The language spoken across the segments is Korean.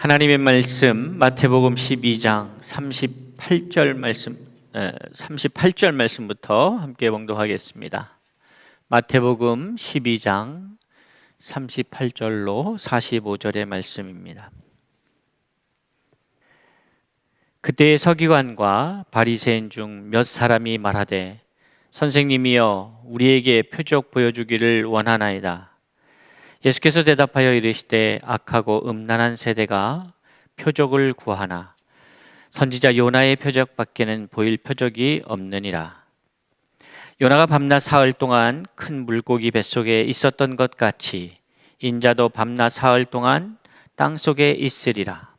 하나님의 말씀 마태복음 12장 38절 말씀부터 함께 봉독하겠습니다. 마태복음 12장 38절로 45절의 말씀입니다. 그때 서기관과 바리새인 중 몇 사람이 말하되 선생님이여 우리에게 표적 보여주기를 원하나이다. 예수께서 대답하여 이르시되 악하고 음란한 세대가 표적을 구하나 선지자 요나의 표적밖에는 보일 표적이 없느니라. 요나가 밤낮 사흘 동안 큰 물고기 뱃속에 있었던 것 같이 인자도 밤낮 사흘 동안 땅속에 있으리라.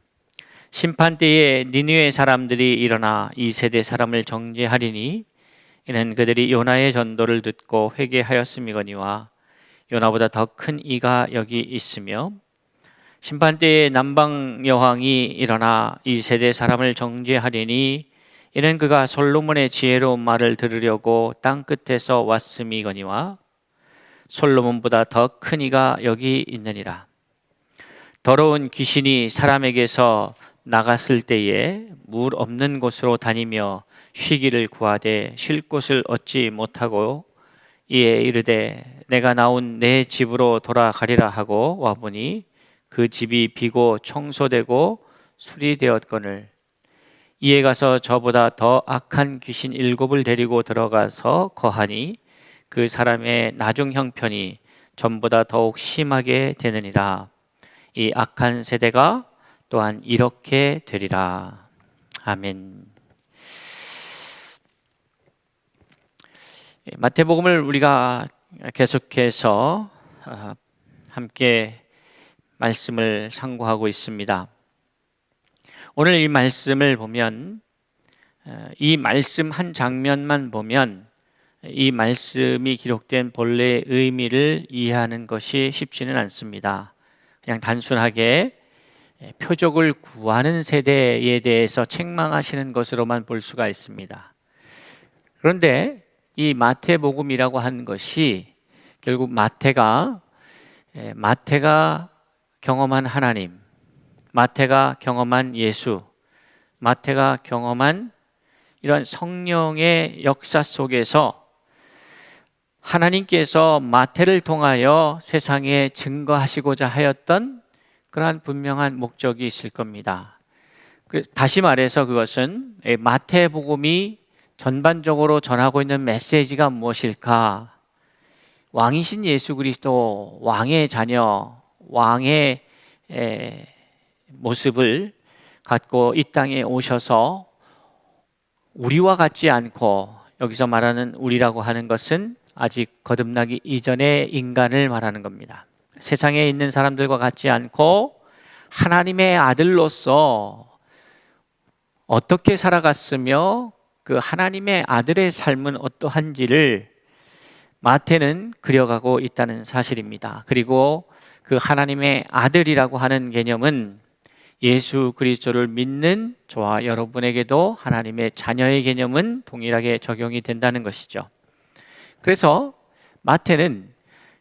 심판때에 니느웨 사람들이 일어나 이 세대 사람을 정죄하리니 이는 그들이 요나의 전도를 듣고 회개하였음이거니와 요나보다 더 큰 이가 여기 있으며 심판때에 남방 여왕이 일어나 이 세대 사람을 정죄하리니 이는 그가 솔로몬의 지혜로운 말을 들으려고 땅 끝에서 왔음이거니와 솔로몬보다 더 큰 이가 여기 있느니라. 더러운 귀신이 사람에게서 나갔을 때에 물 없는 곳으로 다니며 쉬기를 구하되 쉴 곳을 얻지 못하고 이에 이르되 내가 나온 내 집으로 돌아가리라 하고 와보니 그 집이 비고 청소되고 수리되었거늘 이에 가서 저보다 더 악한 귀신 7을 데리고 들어가서 거하니 그 사람의 나중 형편이 전보다 더욱 심하게 되느니라. 이 악한 세대가 또한 이렇게 되리라. 아멘. 마태복음을 우리가 계속해서 함께 말씀을 상고하고 있습니다. 오늘 이 말씀을 보면 이 말씀 한 장면만 보면 이 말씀이 기록된 본래의 의미를 이해하는 것이 쉽지는 않습니다. 그냥 단순하게 표적을 구하는 세대에 대해서 책망하시는 것으로만 볼 수가 있습니다. 그런데 이 마태복음이라고 하는 것이 결국 마태가 경험한 하나님, 마태가 경험한 예수, 마태가 경험한 이러한 성령의 역사 속에서 하나님께서 마태를 통하여 세상에 증거하시고자 하였던 그러한 분명한 목적이 있을 겁니다. 다시 말해서 그것은 마태복음이 전반적으로 전하고 있는 메시지가 무엇일까? 왕이신 예수 그리스도, 왕의 자녀, 왕의 모습을 갖고 이 땅에 오셔서 우리와 같지 않고, 여기서 말하는 우리라고 하는 것은 아직 거듭나기 이전의 인간을 말하는 겁니다. 세상에 있는 사람들과 같지 않고 하나님의 아들로서 어떻게 살아갔으며 그 하나님의 아들의 삶은 어떠한지를 마태는 그려가고 있다는 사실입니다. 그리고 그 하나님의 아들이라고 하는 개념은 예수 그리스도를 믿는 저와 여러분에게도 하나님의 자녀의 개념은 동일하게 적용이 된다는 것이죠. 그래서 마태는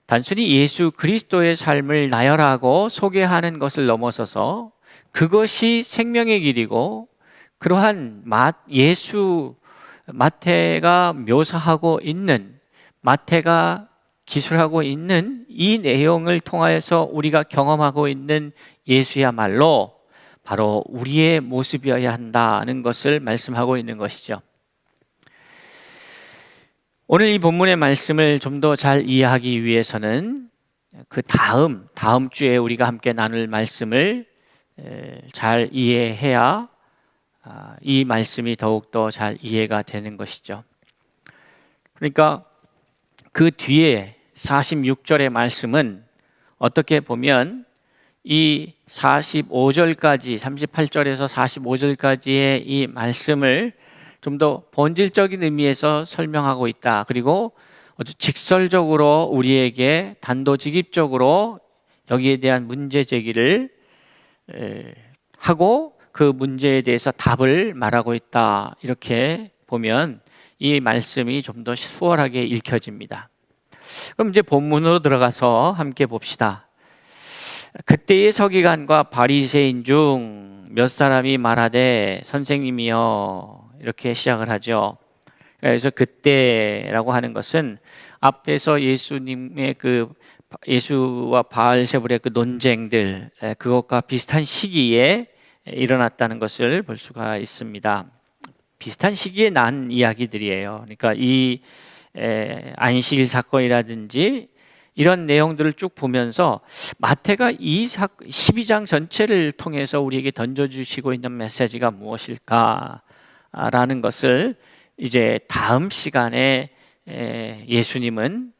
단순히 예수 그리스도의 삶을 나열하고 소개하는 것을 넘어서서 그것이 생명의 길이고 그러한 마태가 묘사하고 있는, 마태가 기술하고 있는 이 내용을 통하여서 우리가 경험하고 있는 예수야말로 바로 우리의 모습이어야 한다는 것을 말씀하고 있는 것이죠. 오늘 이 본문의 말씀을 좀 더 잘 이해하기 위해서는 그 다음 주에 우리가 함께 나눌 말씀을 잘 이해해야 이 말씀이 더욱더 잘 이해가 되는 것이죠. 그러니까 그 뒤에 46절의 말씀은 어떻게 보면 이 45절까지 38절에서 45절까지의 이 말씀을 좀 더 본질적인 의미에서 설명하고 있다. 그리고 아주 직설적으로 우리에게 단도직입적으로 여기에 대한 문제 제기를 하고 그 문제에 대해서 답을 말하고 있다. 이렇게 보면 이 말씀이 좀 더 수월하게 읽혀집니다. 그럼 이제 본문으로 들어가서 함께 봅시다. 그때의 서기관과 바리새인 중 몇 사람이 말하되 선생님이여, 이렇게 시작을 하죠. 그래서 그때라고 하는 것은 앞에서 예수님의 그 예수와 바알세불의 그 논쟁들, 그것과 비슷한 시기에 일어났다는 것을 볼 수가 있습니다. 비슷한 시기에 난 이야기들이에요. 그러니까 이 안식일 사건이라든지 이런 내용들을 쭉 보면서 마태가 이 12장 전체를 통해서 우리에게 던져주시고 있는 메시지가 무엇일까라는 것을 이제 다음 시간에 예수님은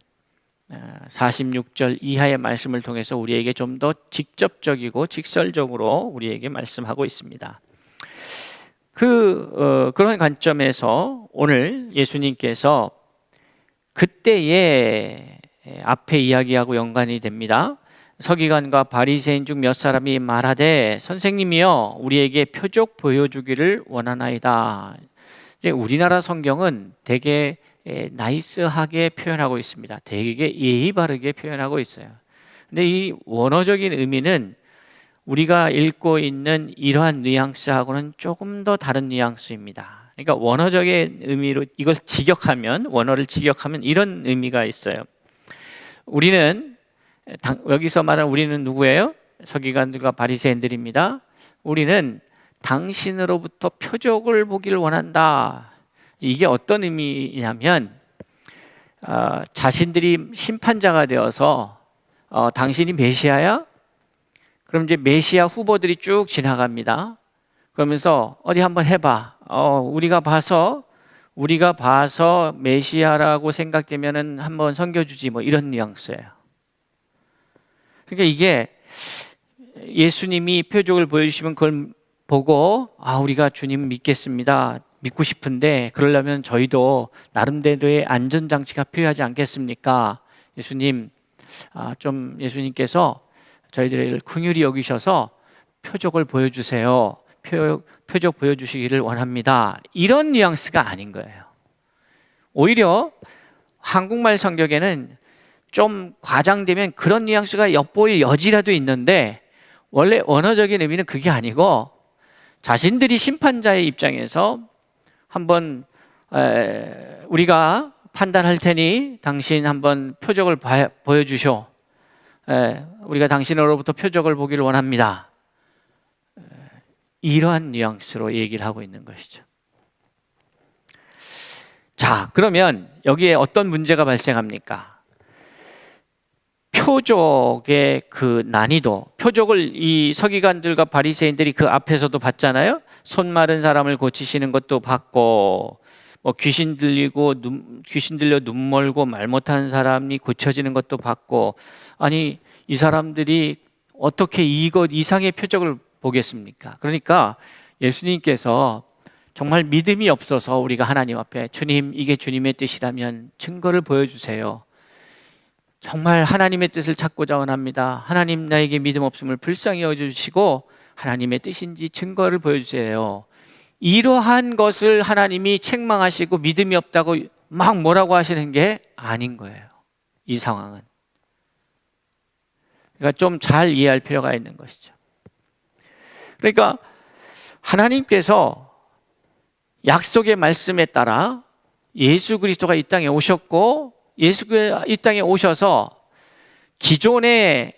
46절 이하의 말씀을 통해서 우리에게 좀 더 직접적이고 직설적으로 우리에게 말씀하고 있습니다. 그런 관점에서 오늘 예수님께서 그때의 앞에 이야기하고 연관이 됩니다. 서기관과 바리새인 중 몇 사람이 말하되 선생님이여, 우리에게 표적 보여주기를 원하나이다. 이제 우리나라 성경은 되게 나이스하게 표현하고 있습니다. 되게 예의 바르게 표현하고 있어요. 근데 이 원어적인 의미는 우리가 읽고 있는 이러한 뉘앙스하고는 조금 더 다른 뉘앙스입니다. 그러니까 원어적인 의미로 이걸 직역하면, 원어를 직역하면 이런 의미가 있어요. 우리는 여기서 말하는 우리는 누구예요? 서기관들과 바리새인들입니다. 우리는 당신으로부터 표적을 보기를 원한다. 이게 어떤 의미냐면 자신들이 심판자가 되어서 당신이 메시아야? 그럼 이제 메시아 후보들이 쭉 지나갑니다. 그러면서 어디 한번 해봐. 우리가 봐서 메시아라고 생각되면은 한번 섬겨주지, 뭐 이런 뉘앙스예요. 그러니까 이게 예수님이 표적을 보여주시면 그걸 보고 우리가 주님 믿겠습니다, 믿고 싶은데 그러려면 저희도 나름대로의 안전장치가 필요하지 않겠습니까? 예수님, 좀 예수님께서 저희들을 긍휼히 여기셔서 표적을 보여주세요. 표적 보여주시기를 원합니다. 이런 뉘앙스가 아닌 거예요. 오히려 한국말 성경에는 좀 과장되면 그런 뉘앙스가 엿보일 여지라도 있는데, 원래 언어적인 의미는 그게 아니고 자신들이 심판자의 입장에서 한번 우리가 판단할 테니 당신 한번 표적을 보여주쇼. 우리가 당신으로부터 표적을 보기를 원합니다. 이러한 뉘앙스로 얘기를 하고 있는 것이죠. 자, 그러면 여기에 어떤 문제가 발생합니까? 표적의 그 난이도, 표적을 이 서기관들과 바리새인들이 그 앞에서도 봤잖아요. 손 마른 사람을 고치시는 것도 봤고, 뭐 귀신 들려 눈 멀고 말 못하는 사람이 고쳐지는 것도 봤고, 아니 이 사람들이 어떻게 이것 이상의 표적을 보겠습니까? 그러니까 예수님께서 정말 믿음이 없어서 우리가 하나님 앞에 주님, 이게 주님의 뜻이라면 증거를 보여주세요. 정말 하나님의 뜻을 찾고자 원합니다. 하나님, 나에게 믿음 없음을 불쌍히 여겨주시고 하나님의 뜻인지 증거를 보여주세요. 이러한 것을 하나님이 책망하시고 믿음이 없다고 막 뭐라고 하시는 게 아닌 거예요. 이 상황은. 그러니까 좀 잘 이해할 필요가 있는 것이죠. 그러니까 하나님께서 약속의 말씀에 따라 예수 그리스도가 이 땅에 오셨고, 예수가 이 땅에 오셔서 기존에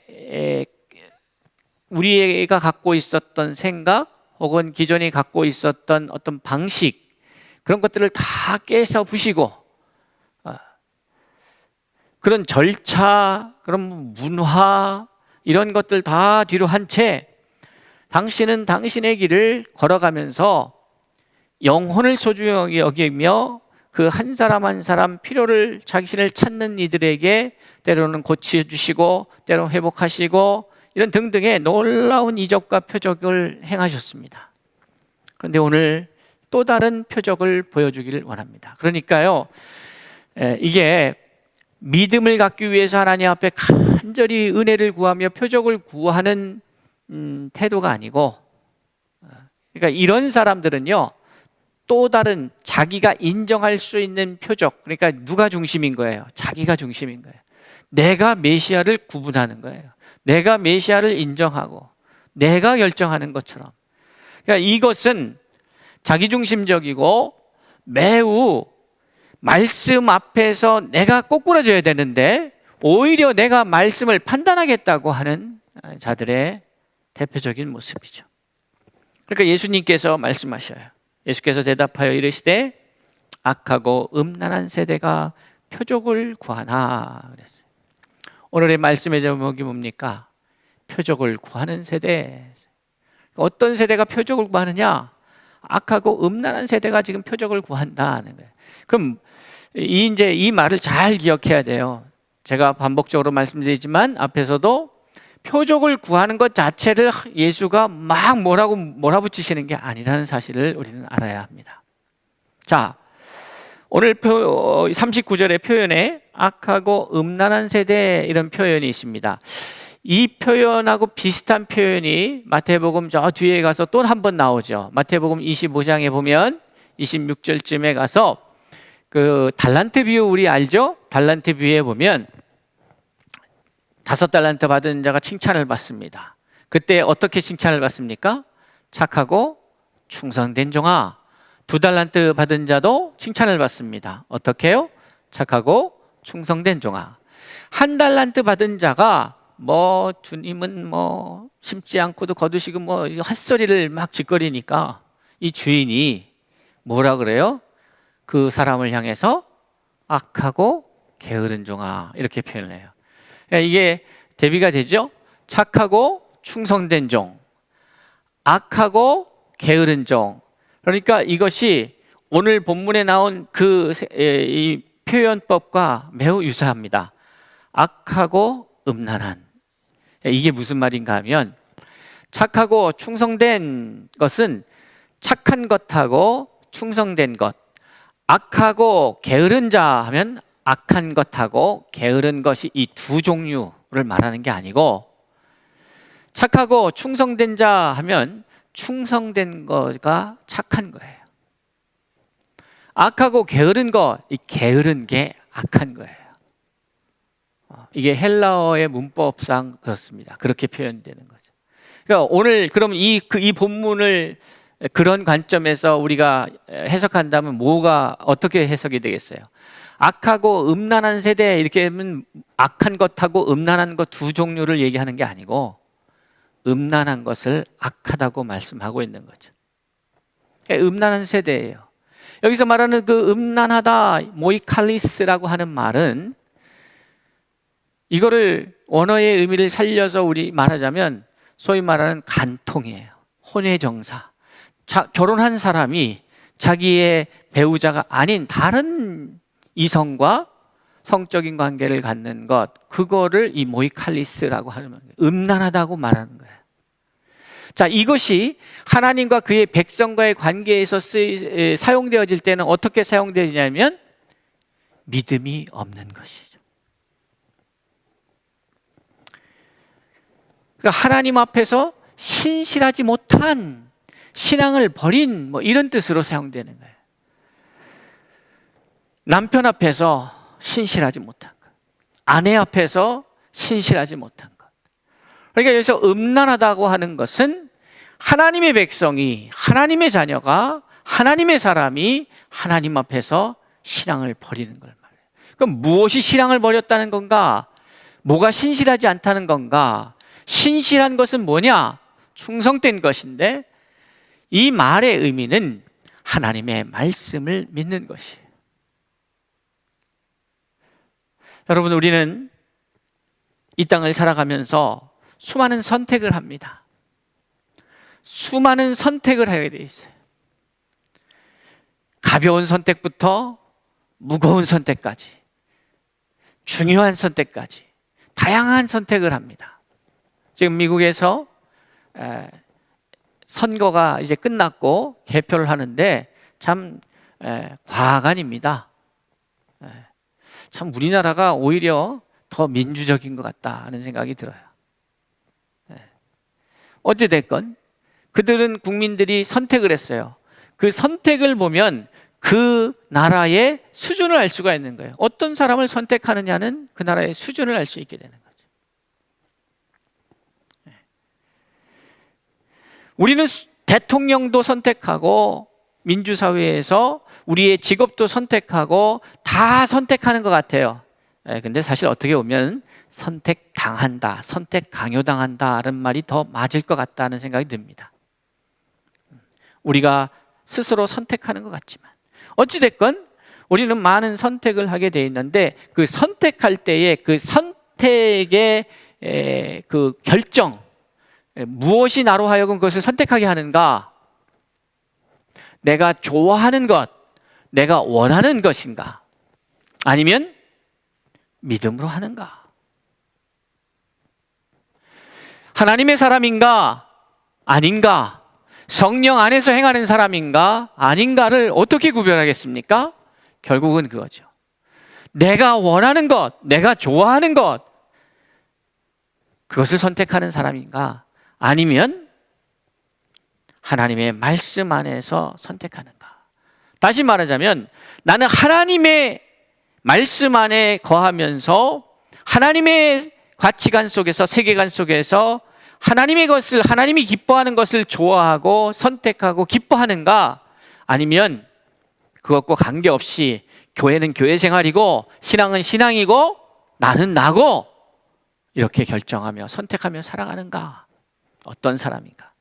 우리가 갖고 있었던 생각 혹은 기존에 갖고 있었던 어떤 방식, 그런 것들을 다 깨서 부시고, 그런 절차, 그런 문화, 이런 것들 다 뒤로 한 채 당신은 당신의 길을 걸어가면서 영혼을 소중히 여기며 그 한 사람 한 사람 필요를, 자신을 찾는 이들에게 때로는 고쳐주시고 때로는 회복하시고 이런 등등의 놀라운 이적과 표적을 행하셨습니다. 그런데 오늘 또 다른 표적을 보여주기를 원합니다. 그러니까요, 이게 믿음을 갖기 위해서 하나님 앞에 간절히 은혜를 구하며 표적을 구하는 태도가 아니고, 그러니까 이런 사람들은요, 또 다른 자기가 인정할 수 있는 표적, 그러니까 누가 중심인 거예요? 자기가 중심인 거예요. 내가 메시아를 구분하는 거예요. 내가 메시아를 인정하고 내가 결정하는 것처럼. 그러니까 이것은 자기중심적이고 매우 말씀 앞에서 내가 꼬꾸라져야 되는데 오히려 내가 말씀을 판단하겠다고 하는 자들의 대표적인 모습이죠. 그러니까 예수님께서 말씀하셔요. 예수께서 대답하여 이르시되 악하고 음란한 세대가 표적을 구하나 그랬어요. 오늘의 말씀의 제목이 뭡니까? 표적을 구하는 세대. 어떤 세대가 표적을 구하느냐? 악하고 음란한 세대가 지금 표적을 구한다는 거예요. 그럼 이제 이 말을 잘 기억해야 돼요. 제가 반복적으로 말씀드리지만 앞에서도 표적을 구하는 것 자체를 예수가 막 뭐라고 몰아붙이시는 게 아니라는 사실을 우리는 알아야 합니다. 자, 오늘 39절의 표현에 악하고 음란한 세대 이런 표현이 있습니다. 이 표현하고 비슷한 표현이 마태복음 저 뒤에 가서 또 한 번 나오죠. 마태복음 25장에 보면 26절쯤에 가서 그 달란트 비유 우리 알죠? 달란트 비유에 보면 5달란트 받은 자가 칭찬을 받습니다. 그때 어떻게 칭찬을 받습니까? 착하고 충성된 종아. 2달란트 받은 자도 칭찬을 받습니다. 어떻게 해요? 착하고 충성된 종아. 1달란트 받은 자가 뭐 주님은 뭐 심지 않고도 거두시고 뭐 헛소리를 막 짓거리니까 이 주인이 뭐라 그래요? 그 사람을 향해서 악하고 게으른 종아 이렇게 표현을 해요. 이게 대비가 되죠? 착하고 충성된 종, 악하고 게으른 종. 그러니까 이것이 오늘 본문에 나온 이 표현법과 매우 유사합니다. 악하고 음란한. 이게 무슨 말인가 하면 착하고 충성된 것은 착한 것하고 충성된 것, 악하고 게으른 자 하면 악한 것하고 게으른 것이 이 두 종류를 말하는 게 아니고 착하고 충성된 자 하면 충성된 거가 착한 거예요. 악하고 게으른 거, 이 게으른 게 악한 거예요. 이게 헬라어의 문법상 그렇습니다. 그렇게 표현되는 거죠. 그러니까 오늘 그럼 이 본문을 그런 관점에서 우리가 해석한다면 뭐가 어떻게 해석이 되겠어요? 악하고 음란한 세대 이렇게 하면 악한 것하고 음란한 것 두 종류를 얘기하는 게 아니고 음란한 것을 악하다고 말씀하고 있는 거죠. 음란한 세대예요. 여기서 말하는 그 음란하다 모이칼리스라고 하는 말은 이거를 원어의 의미를 살려서 우리 말하자면 소위 말하는 간통이에요. 혼외정사. 결혼한 사람이 자기의 배우자가 아닌 다른 이성과 성적인 관계를 갖는 것, 그거를 이 모이칼리스라고 하는 거예요. 음란하다고 말하는 거예요. 자, 이것이 하나님과 그의 백성과의 관계에서 사용되어질 때는 어떻게 사용되냐면 믿음이 없는 것이죠. 그러니까 하나님 앞에서 신실하지 못한 신앙을 버린 뭐 이런 뜻으로 사용되는 거예요. 남편 앞에서 신실하지 못한 것, 아내 앞에서 신실하지 못한 것. 그러니까 여기서 음란하다고 하는 것은 하나님의 백성이, 하나님의 자녀가, 하나님의 사람이 하나님 앞에서 신앙을 버리는 걸 말해요. 그럼 무엇이 신앙을 버렸다는 건가? 뭐가 신실하지 않다는 건가? 신실한 것은 뭐냐? 충성된 것인데 이 말의 의미는 하나님의 말씀을 믿는 것이에요. 여러분, 우리는 이 땅을 살아가면서 수많은 선택을 합니다. 수많은 선택을 하게 돼 있어요. 가벼운 선택부터 무거운 선택까지, 중요한 선택까지 다양한 선택을 합니다. 지금 미국에서 선거가 이제 끝났고 개표를 하는데 참 과간입니다. 참 우리나라가 오히려 더 민주적인 것 같다 하는 생각이 들어요. 어찌됐건 그들은 국민들이 선택을 했어요. 그 선택을 보면 그 나라의 수준을 알 수가 있는 거예요. 어떤 사람을 선택하느냐는 그 나라의 수준을 알 수 있게 되는 거죠. 우리는 대통령도 선택하고 민주사회에서 우리의 직업도 선택하고 다 선택하는 것 같아요. 근데 사실 어떻게 보면 선택당한다, 선택 강요당한다는 말이 더 맞을 것 같다는 생각이 듭니다. 우리가 스스로 선택하는 것 같지만 어찌됐건 우리는 많은 선택을 하게 돼 있는데 그 선택할 때의 그 선택의 그 결정, 무엇이 나로 하여금 그것을 선택하게 하는가? 내가 좋아하는 것, 내가 원하는 것인가? 아니면 믿음으로 하는가? 하나님의 사람인가? 아닌가? 성령 안에서 행하는 사람인가? 아닌가를 어떻게 구별하겠습니까? 결국은 그거죠. 내가 원하는 것, 내가 좋아하는 것, 그것을 선택하는 사람인가? 아니면 하나님의 말씀 안에서 선택하는가? 다시 말하자면 나는 하나님의 말씀 안에 거하면서 하나님의 가치관 속에서, 세계관 속에서 하나님의 것을, 하나님이 기뻐하는 것을 좋아하고 선택하고 기뻐하는가? 아니면 그것과 관계없이 교회는 교회 생활이고 신앙은 신앙이고 나는 나고 이렇게 결정하며 선택하며 살아가는가? 어떤 사람인가?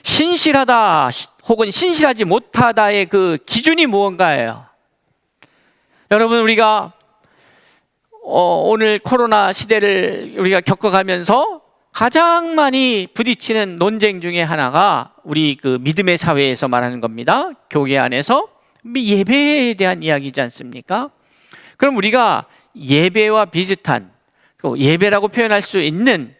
신실하다 혹은 신실하지 못하다의 그 기준이 무언가예요? 여러분, 우리가 오늘 코로나 시대를 우리가 겪어가면서 가장 많이 부딪히는 논쟁 중에 하나가 우리 그 믿음의 사회에서 말하는 겁니다. 교회 안에서 예배에 대한 이야기지 않습니까? 그럼 우리가 예배와 비슷한, 예배라고 표현할 수 있는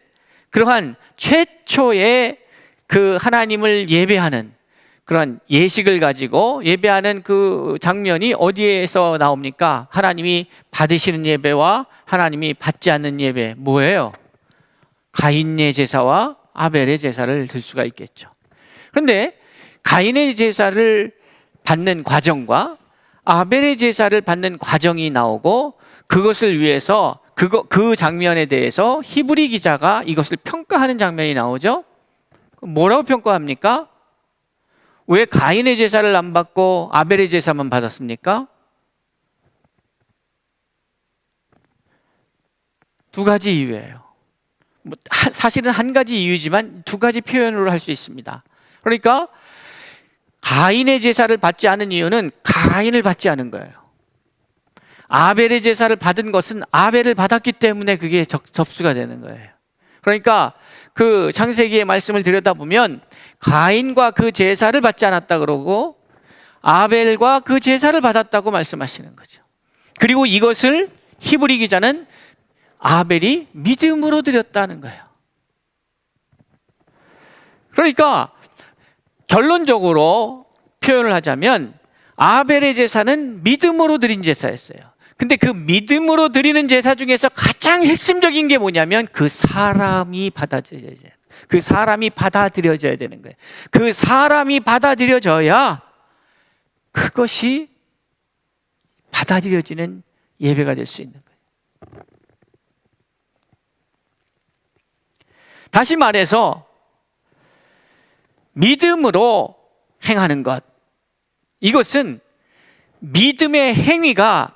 그러한 최초의 그 하나님을 예배하는 그런 예식을 가지고 예배하는 그 장면이 어디에서 나옵니까? 하나님이 받으시는 예배와 하나님이 받지 않는 예배, 뭐예요? 가인의 제사와 아벨의 제사를 들 수가 있겠죠. 그런데 가인의 제사를 받는 과정과 아벨의 제사를 받는 과정이 나오고 그것을 위해서 그 장면에 대해서 히브리 기자가 이것을 평가하는 장면이 나오죠. 뭐라고 평가합니까? 왜 가인의 제사를 안 받고 아벨의 제사만 받았습니까? 두 가지 이유예요. 사실은 한 가지 이유지만 두 가지 표현으로 할 수 있습니다. 그러니까 가인의 제사를 받지 않은 이유는 가인을 받지 않은 거예요. 아벨의 제사를 받은 것은 아벨을 받았기 때문에 그게 접수가 되는 거예요. 그러니까 그 창세기의 말씀을 들여다보면 가인과 그 제사를 받지 않았다 그러고 아벨과 그 제사를 받았다고 말씀하시는 거죠. 그리고 이것을 히브리 기자는 아벨이 믿음으로 드렸다는 거예요. 그러니까 결론적으로 표현을 하자면 아벨의 제사는 믿음으로 드린 제사였어요. 근데 그 믿음으로 드리는 제사 중에서 가장 핵심적인 게 뭐냐면 그 사람이 받아들여져야 돼요. 그 사람이 받아들여져야 되는 거예요. 그 사람이 받아들여져야 그것이 받아들여지는 예배가 될 수 있는 거예요. 다시 말해서 믿음으로 행하는 것, 이것은 믿음의 행위가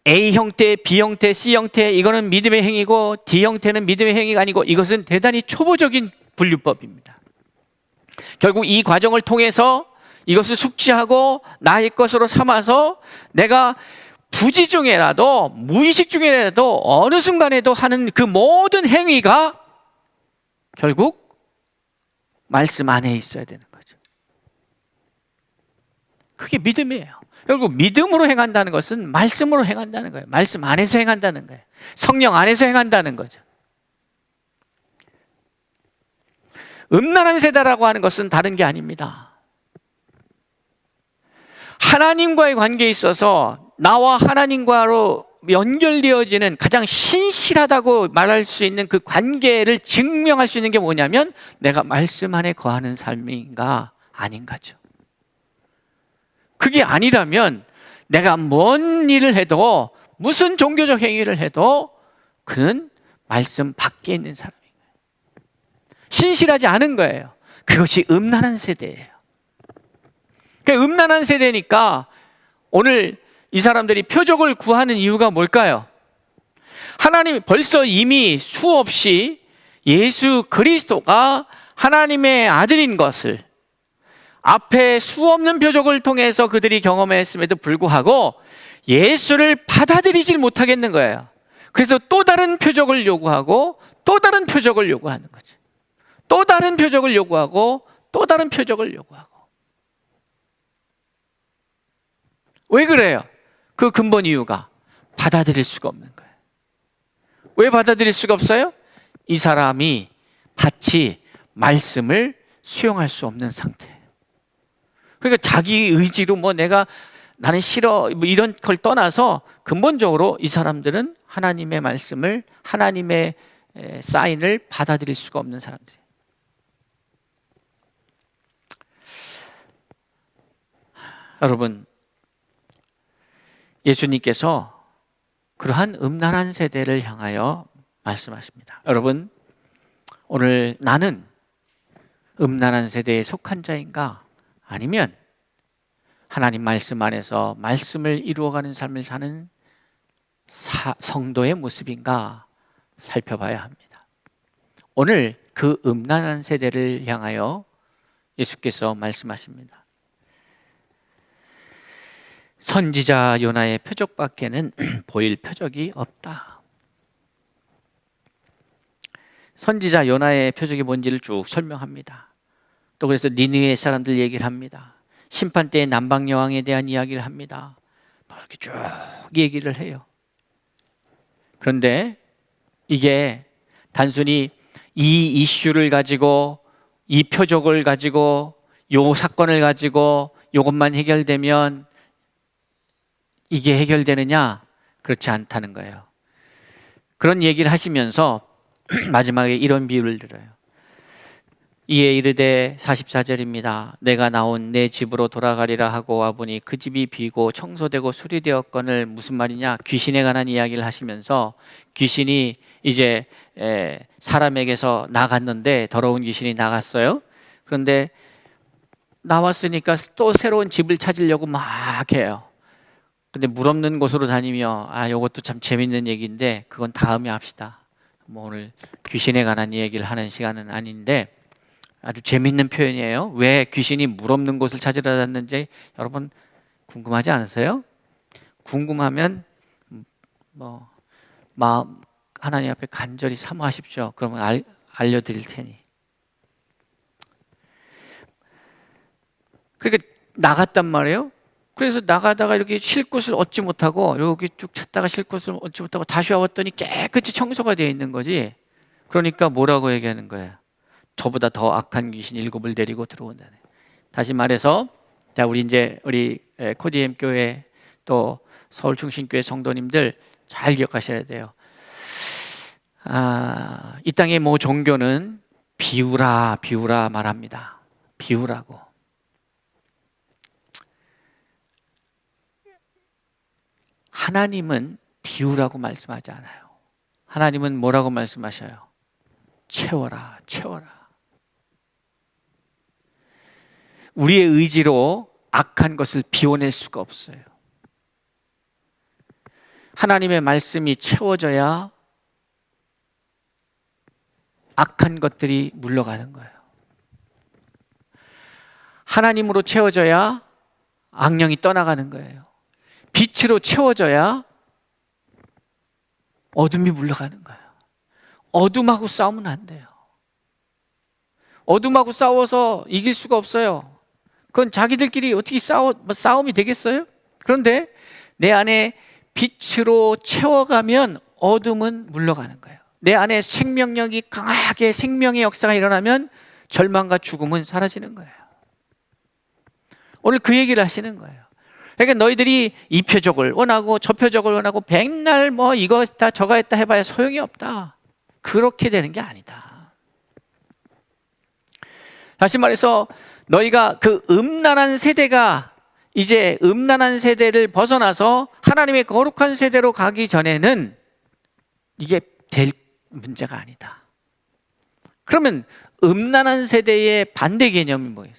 A 형태, B 형태, C 형태, 이거는 믿음의 행위고 D 형태는 믿음의 행위가 아니고 이것은 대단히 초보적인 분류법입니다. 결국 이 과정을 통해서 이것을 숙지하고 나의 것으로 삼아서 내가 부지 중에라도 무의식 중에라도 어느 순간에도 하는 그 모든 행위가 결국 말씀 안에 있어야 되는 거죠. 그게 믿음이에요. 결국 믿음으로 행한다는 것은 말씀으로 행한다는 거예요. 말씀 안에서 행한다는 거예요. 성령 안에서 행한다는 거죠. 음란한 세대라고 하는 것은 다른 게 아닙니다. 하나님과의 관계에 있어서 나와 하나님과로 연결되어지는 가장 신실하다고 말할 수 있는 그 관계를 증명할 수 있는 게 뭐냐면 내가 말씀 안에 거하는 삶인가 아닌가죠. 그게 아니라면 내가 뭔 일을 해도, 무슨 종교적 행위를 해도 그는 말씀 밖에 있는 사람인 거예요. 신실하지 않은 거예요. 그것이 음란한 세대예요. 음란한 세대니까 오늘 이 사람들이 표적을 구하는 이유가 뭘까요? 하나님이 벌써 이미 수없이 예수 그리스도가 하나님의 아들인 것을 앞에 수없는 표적을 통해서 그들이 경험했음에도 불구하고 예수를 받아들이질 못하겠는 거예요. 그래서 또 다른 표적을 요구하고 또 다른 표적을 요구하는 거죠. 또 다른 표적을 요구하고 또 다른 표적을 요구하고. 왜 그래요? 그 근본 이유가 받아들일 수가 없는 거예요. 왜 받아들일 수가 없어요? 이 사람이 같이 말씀을 수용할 수 없는 상태예요. 그러니까 자기 의지로 나는 싫어 이런 걸 떠나서 근본적으로 이 사람들은 하나님의 말씀을, 하나님의 사인을 받아들일 수가 없는 사람들이에요. 여러분, 예수님께서 그러한 음란한 세대를 향하여 말씀하십니다. 여러분, 오늘 나는 음란한 세대에 속한 자인가? 아니면 하나님 말씀 안에서 말씀을 이루어가는 삶을 사는 성도의 모습인가 살펴봐야 합니다. 오늘 그 음란한 세대를 향하여 예수께서 말씀하십니다. 선지자 요나의 표적밖에는 보일 표적이 없다. 선지자 요나의 표적이 뭔지를 쭉 설명합니다. 또 그래서 니느웨 사람들 얘기를 합니다. 심판 때의 남방 여왕에 대한 이야기를 합니다. 이렇게 쭉 얘기를 해요. 그런데 이게 단순히 이 이슈를 가지고, 이 표적을 가지고, 요 사건을 가지고 요것만 해결되면 이게 해결되느냐? 그렇지 않다는 거예요. 그런 얘기를 하시면서 마지막에 이런 비유를 들어요. 이에 이르되 44절입니다. 내가 나온 내 집으로 돌아가리라 하고 와보니 그 집이 비고 청소되고 수리되었거늘. 무슨 말이냐? 귀신에 관한 이야기를 하시면서 귀신이 이제 사람에게서 나갔는데, 더러운 귀신이 나갔어요. 그런데 나왔으니까 또 새로운 집을 찾으려고 막 해요. 근데 물 없는 곳으로 다니며, 이것도 참 재밌는 얘기인데 그건 다음에 합시다. 오늘 귀신에 관한 얘기를 하는 시간은 아닌데 아주 재밌는 표현이에요. 왜 귀신이 물 없는 곳을 찾으러 갔는지 여러분 궁금하지 않으세요? 궁금하면 마음 하나님 앞에 간절히 사모하십시오. 그러면 알려드릴 테니. 그러니까 나갔단 말이에요. 그래서 나가다가 이렇게 쉴 곳을 얻지 못하고, 여기 쭉 찾다가 쉴 곳을 얻지 못하고 다시 와봤더니 깨끗이 청소가 되어 있는 거지. 그러니까 뭐라고 얘기하는 거예요? 저보다 더 악한 귀신 7을 데리고 들어온다네. 다시 말해서, 자, 우리 코디엠 교회 또 서울중심교회 성도님들 잘 기억하셔야 돼요. 이 땅의 모 종교는 비우라 말합니다. 비우라고. 하나님은 비우라고 말씀하지 않아요. 하나님은 뭐라고 말씀하셔요? 채워라. 우리의 의지로 악한 것을 비워낼 수가 없어요. 하나님의 말씀이 채워져야 악한 것들이 물러가는 거예요. 하나님으로 채워져야 악령이 떠나가는 거예요. 빛으로 채워져야 어둠이 물러가는 거예요. 어둠하고 싸우면 안 돼요. 어둠하고 싸워서 이길 수가 없어요. 그건 자기들끼리 어떻게 싸움이 되겠어요? 그런데 내 안에 빛으로 채워가면 어둠은 물러가는 거예요. 내 안에 생명력이 강하게 생명의 역사가 일어나면 절망과 죽음은 사라지는 거예요. 오늘 그 얘기를 하시는 거예요. 그러니까 너희들이 이 표적을 원하고 저 표적을 원하고 백날 이거 했다 저거 했다 해봐야 소용이 없다. 그렇게 되는 게 아니다. 다시 말해서 너희가 그 음란한 세대가 이제 음란한 세대를 벗어나서 하나님의 거룩한 세대로 가기 전에는 이게 될 문제가 아니다. 그러면 음란한 세대의 반대 개념이 뭐예요?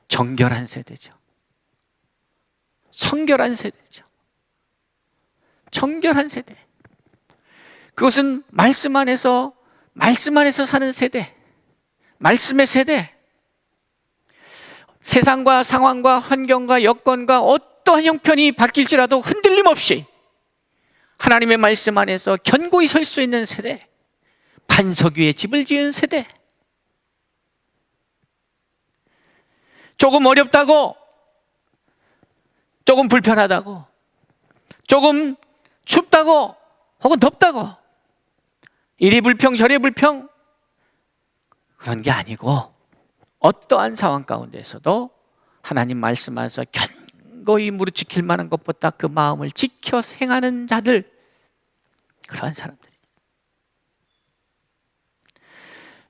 정결한 세대죠. 성결한 세대죠. 정결한 세대. 그것은 말씀 안에서 사는 세대, 말씀의 세대. 세상과 상황과 환경과 여건과 어떠한 형편이 바뀔지라도 흔들림 없이 하나님의 말씀 안에서 견고히 설 수 있는 세대, 반석 위에 집을 지은 세대. 조금 어렵다고, 조금 불편하다고, 조금 춥다고, 혹은 덥다고, 이리 불평 저리 불평, 그런 게 아니고 어떠한 상황 가운데서도 하나님 말씀 안에서 견고히 무릎 지킬 만한 것보다 그 마음을 지켜 행하는 자들, 그러한 사람들이.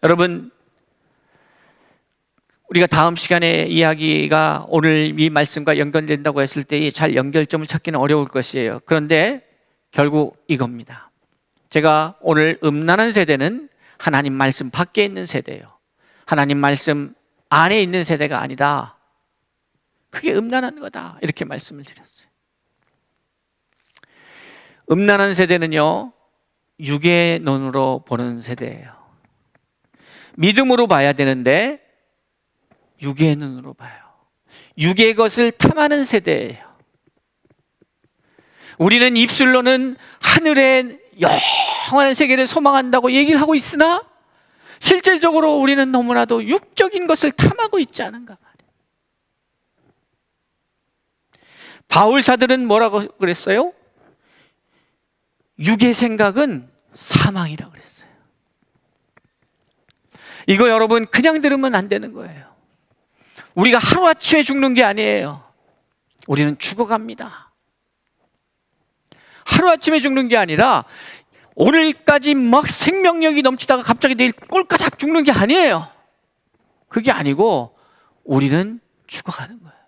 여러분, 우리가 다음 시간에 이야기가 오늘 이 말씀과 연결된다고 했을 때 잘 연결점을 찾기는 어려울 것이에요. 그런데 결국 이겁니다. 제가 오늘 음란한 세대는 하나님 말씀 밖에 있는 세대예요. 하나님 말씀 안에 있는 세대가 아니다. 그게 음란한 거다. 이렇게 말씀을 드렸어요. 음란한 세대는요, 육의 눈으로 보는 세대예요. 믿음으로 봐야 되는데 육의 눈으로 봐요. 육의 것을 탐하는 세대예요. 우리는 입술로는 하늘의 영원한 세계를 소망한다고 얘기를 하고 있으나 실질적으로 우리는 너무나도 육적인 것을 탐하고 있지 않은가 말이에요. 바울 사들은 뭐라고 그랬어요? 육의 생각은 사망이라고 그랬어요. 이거 여러분 그냥 들으면 안 되는 거예요. 우리가 하루아침에 죽는 게 아니에요. 우리는 죽어갑니다. 하루아침에 죽는 게 아니라 오늘까지 막 생명력이 넘치다가 갑자기 내일 꼴까닥 죽는 게 아니에요. 그게 아니고 우리는 죽어가는 거예요.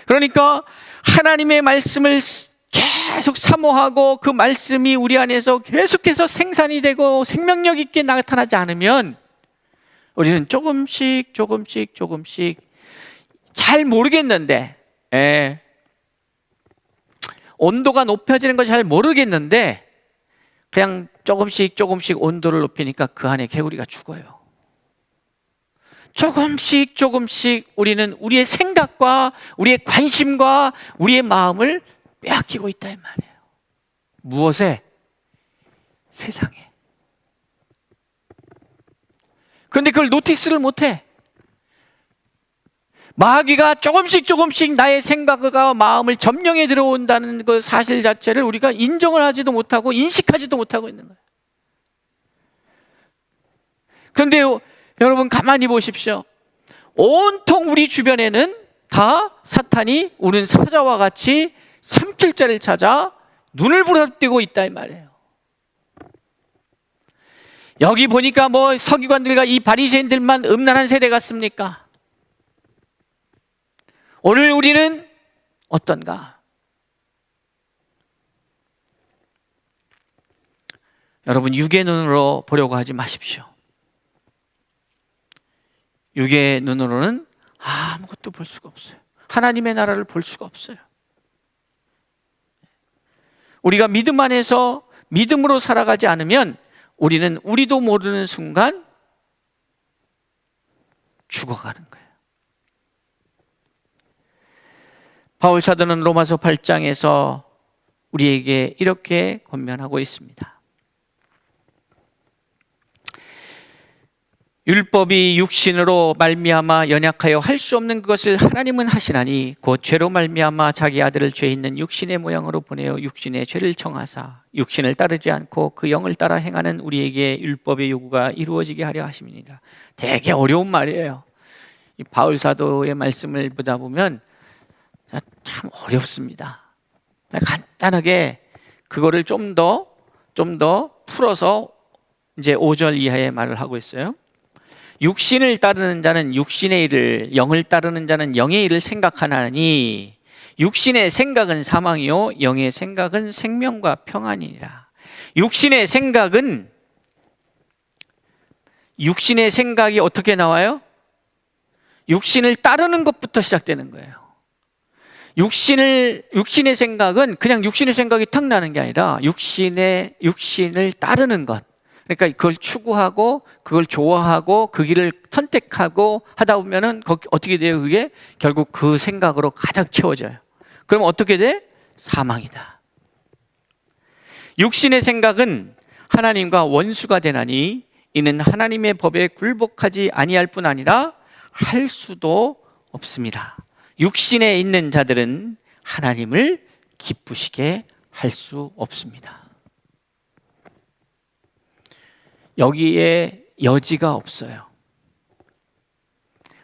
그러니까 하나님의 말씀을 계속 사모하고 그 말씀이 우리 안에서 계속해서 생산이 되고 생명력 있게 나타나지 않으면 우리는 조금씩 잘 모르겠는데, 온도가 높아지는 걸 잘 모르겠는데 그냥 조금씩 온도를 높이니까 그 안에 개구리가 죽어요. 조금씩 우리는 우리의 생각과 우리의 관심과 우리의 마음을 빼앗기고 있다 이 말이에요. 무엇에? 세상에. 그런데 그걸 노티스를 못해. 마귀가 조금씩 나의 생각과 마음을 점령해 들어온다는 그 사실 자체를 우리가 인정을 하지도 못하고 인식하지도 못하고 있는 거예요. 그런데 여러분 가만히 보십시오. 온통 우리 주변에는 다 사탄이 우는 사자와 같이 삼킬 자를 찾아 눈을 부릅뜨고 있다 이 말이에요. 여기 보니까 뭐 서기관들과 이 바리새인들만 음란한 세대 같습니까? 오늘 우리는 어떤가? 여러분 육의 눈으로 보려고 하지 마십시오. 육의 눈으로는 아무것도 볼 수가 없어요. 하나님의 나라를 볼 수가 없어요. 우리가 믿음 안에서 믿음으로 살아가지 않으면 우리는 우리도 모르는 순간 죽어가는 거예요. 바울 사도는 로마서 8장에서 우리에게 이렇게 권면하고 있습니다. 율법이 육신으로 말미암아 연약하여 할 수 없는 그것을 하나님은 하시나니 곧 죄로 말미암아 자기 아들을 죄 있는 육신의 모양으로 보내어 육신의 죄를 청하사 육신을 따르지 않고 그 영을 따라 행하는 우리에게 율법의 요구가 이루어지게 하려 하심이니라. 되게 어려운 말이에요. 이 바울 사도의 말씀을 보다 보면 참 어렵습니다. 간단하게 그거를 좀 더 풀어서 이제 5절 이하의 말을 하고 있어요. 육신을 따르는 자는 육신의 일을, 영을 따르는 자는 영의 일을 생각하나니 육신의 생각은 사망이요 영의 생각은 생명과 평안이니라. 육신의 생각이 어떻게 나와요? 육신을 따르는 것부터 시작되는 거예요. 육신의 생각은 그냥 육신의 생각이 탁 나는 게 아니라 육신을 따르는 것. 그러니까 그걸 추구하고 그걸 좋아하고 그 길을 선택하고 하다 보면은 어떻게 돼요? 그게 결국 그 생각으로 가득 채워져요. 그럼 어떻게 돼? 사망이다. 육신의 생각은 하나님과 원수가 되나니 이는 하나님의 법에 굴복하지 아니할 뿐 아니라 할 수도 없습니다. 육신에 있는 자들은 하나님을 기쁘시게 할 수 없습니다. 여기에 여지가 없어요.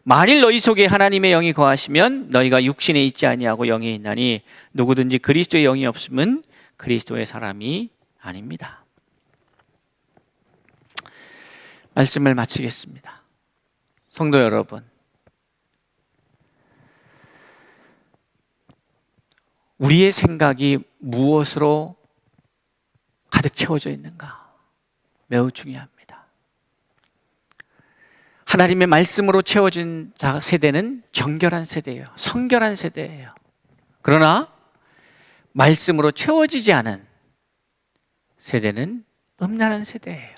만일 너희 속에 하나님의 영이 거하시면 너희가 육신에 있지 아니하고 영에 있나니 누구든지 그리스도의 영이 없으면 그리스도의 사람이 아닙니다. 말씀을 마치겠습니다. 성도 여러분, 우리의 생각이 무엇으로 가득 채워져 있는가? 매우 중요합니다. 하나님의 말씀으로 채워진 세대는 정결한 세대예요. 성결한 세대예요. 그러나 말씀으로 채워지지 않은 세대는 음란한 세대예요.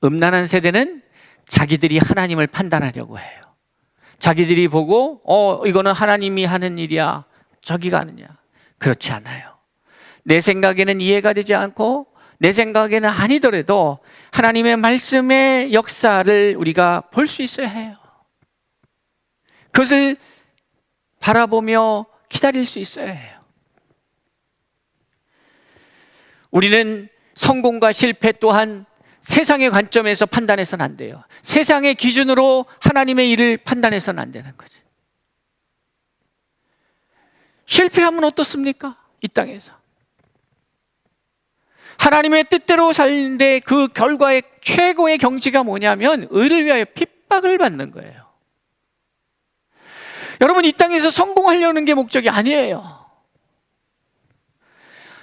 음란한 세대는 자기들이 하나님을 판단하려고 해요. 자기들이 보고 이거는 하나님이 하는 일이야, 저기가 하느냐. 그렇지 않아요. 내 생각에는 이해가 되지 않고 내 생각에는 아니더라도 하나님의 말씀의 역사를 우리가 볼 수 있어야 해요. 그것을 바라보며 기다릴 수 있어야 해요. 우리는 성공과 실패 또한 세상의 관점에서 판단해서는 안 돼요. 세상의 기준으로 하나님의 일을 판단해서는 안 되는 거지. 실패하면 어떻습니까? 이 땅에서 하나님의 뜻대로 살는데 그 결과의 최고의 경지가 뭐냐면 의를 위하여 핍박을 받는 거예요. 여러분, 이 땅에서 성공하려는 게 목적이 아니에요.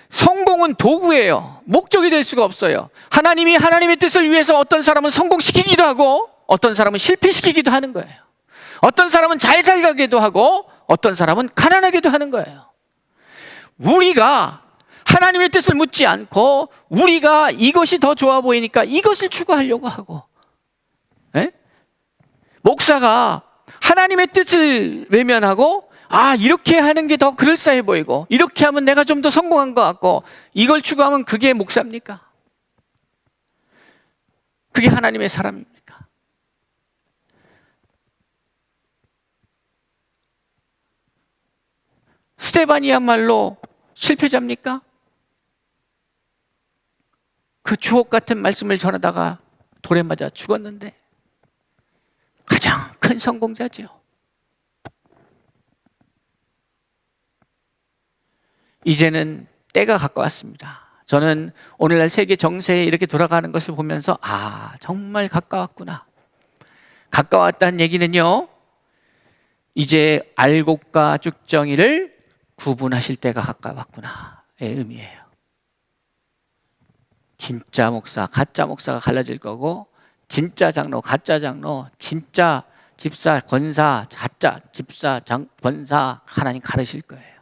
성공은 도구예요. 목적이 될 수가 없어요. 하나님이 하나님의 뜻을 위해서 어떤 사람은 성공시키기도 하고 어떤 사람은 실패시키기도 하는 거예요. 어떤 사람은 잘 살가기도 하고 어떤 사람은 가난하게도 하는 거예요. 우리가 하나님의 뜻을 묻지 않고 우리가 이것이 더 좋아 보이니까 이것을 추구하려고 하고, 목사가 하나님의 뜻을 외면하고 이렇게 하는 게 더 그럴싸해 보이고 이렇게 하면 내가 좀 더 성공한 것 같고 이걸 추구하면 그게 목사입니까? 그게 하나님의 사람입니까? 스데반이야말로 실패자입니까? 그 주옥 같은 말씀을 전하다가 돌에 맞아 죽었는데 가장 큰 성공자죠. 이제는 때가 가까웠습니다. 저는 오늘날 세계 정세에 이렇게 돌아가는 것을 보면서 정말 가까웠구나. 가까웠다는 얘기는요, 이제 알곡과 쭉정이를 구분하실 때가 가까웠구나의 의미예요. 진짜 목사, 가짜 목사가 갈라질 거고 진짜 장로, 가짜 장로, 진짜 집사, 권사, 가짜 집사, 권사 하나님 가르실 거예요.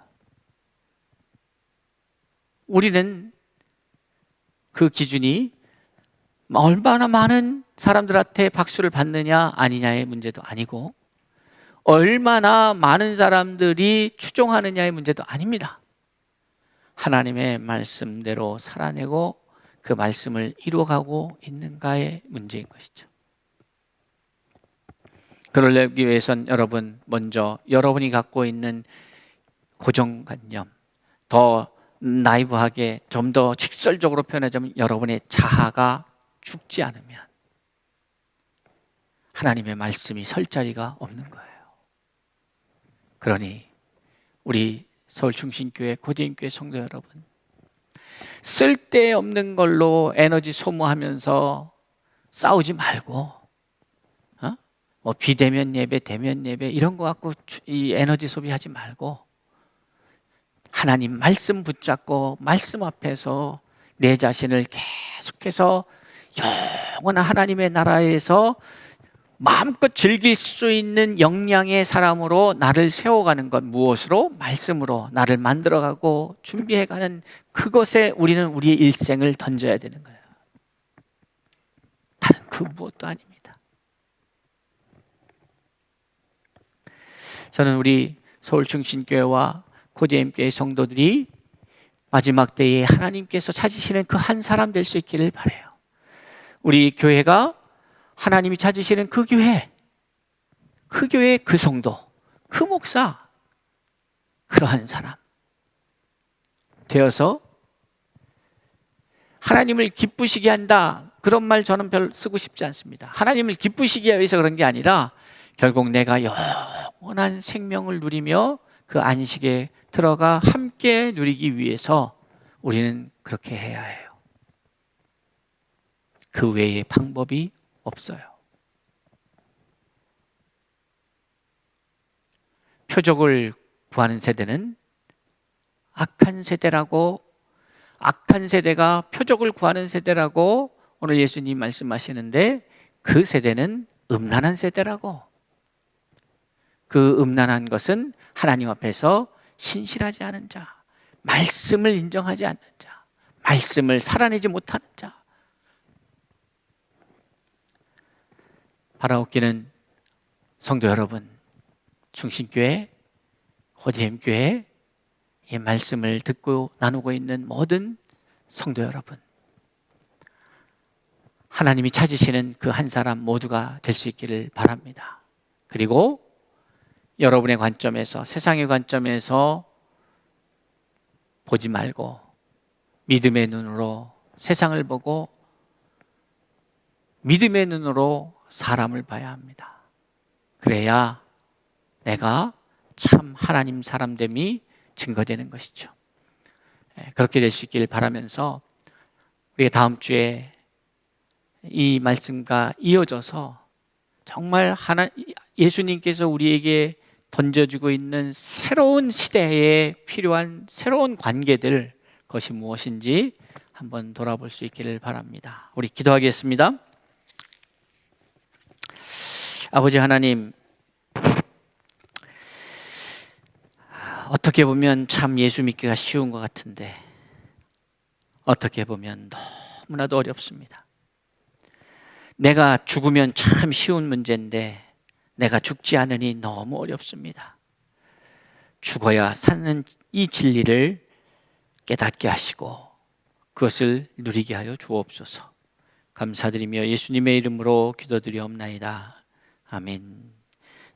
우리는 그 기준이 얼마나 많은 사람들한테 박수를 받느냐 아니냐의 문제도 아니고 얼마나 많은 사람들이 추종하느냐의 문제도 아닙니다. 하나님의 말씀대로 살아내고 그 말씀을 이루어가고 있는가의 문제인 것이죠. 그러기 위해선 여러분, 먼저 여러분이 갖고 있는 고정관념, 더 나이브하게 좀 더 직설적으로 표현하자면 여러분의 자아가 죽지 않으면 하나님의 말씀이 설 자리가 없는 거예요. 그러니 우리 서울중심교회 고대인교회 성도 여러분, 쓸데없는 걸로 에너지 소모하면서 싸우지 말고 비대면 예배, 대면 예배 이런 거 갖고 이 에너지 소비하지 말고 하나님 말씀 붙잡고 말씀 앞에서 내 자신을 계속해서 영원한 하나님의 나라에서 마음껏 즐길 수 있는 역량의 사람으로 나를 세워가는 것, 무엇으로? 말씀으로 나를 만들어가고 준비해가는 그것에 우리는 우리의 일생을 던져야 되는 거예요. 다른 그 무엇도 아닙니다. 저는 우리 서울중심교회와 코디엠교회 성도들이 마지막 때에 하나님께서 찾으시는 그 한 사람 될 수 있기를 바라요. 우리 교회가 하나님이 찾으시는 그 교회, 그 성도, 그 목사, 그러한 사람 되어서 하나님을 기쁘시게 한다, 그런 말 저는 별로 쓰고 싶지 않습니다. 하나님을 기쁘시게 위해서 그런 게 아니라 결국 내가 영원한 생명을 누리며 그 안식에 들어가 함께 누리기 위해서 우리는 그렇게 해야 해요. 그 외의 방법이 없어요. 표적을 구하는 세대는 악한 세대라고, 악한 세대가 표적을 구하는 세대라고 오늘 예수님 말씀하시는데, 그 세대는 음란한 세대라고. 그 음란한 것은 하나님 앞에서 신실하지 않은 자, 말씀을 인정하지 않는 자, 말씀을 살아내지 못하는 자. 바라옵기는 성도 여러분, 중심교회, 호디엠교회 이 말씀을 듣고 나누고 있는 모든 성도 여러분, 하나님이 찾으시는 그 한 사람 모두가 될 수 있기를 바랍니다. 그리고 여러분의 관점에서, 세상의 관점에서 보지 말고 믿음의 눈으로 세상을 보고 믿음의 눈으로 사람을 봐야 합니다. 그래야 내가 참 하나님 사람됨이 증거되는 것이죠. 그렇게 될 수 있기를 바라면서 우리가 다음 주에 이 말씀과 이어져서 정말 예수님께서 우리에게 던져주고 있는 새로운 시대에 필요한 새로운 관계들, 그것이 무엇인지 한번 돌아볼 수 있기를 바랍니다. 우리 기도하겠습니다. 아버지 하나님, 어떻게 보면 참 예수 믿기가 쉬운 것 같은데 어떻게 보면 너무나도 어렵습니다. 내가 죽으면 참 쉬운 문제인데 내가 죽지 않으니 너무 어렵습니다. 죽어야 사는 이 진리를 깨닫게 하시고 그것을 누리게 하여 주옵소서. 감사드리며 예수님의 이름으로 기도드리옵나이다. 아멘.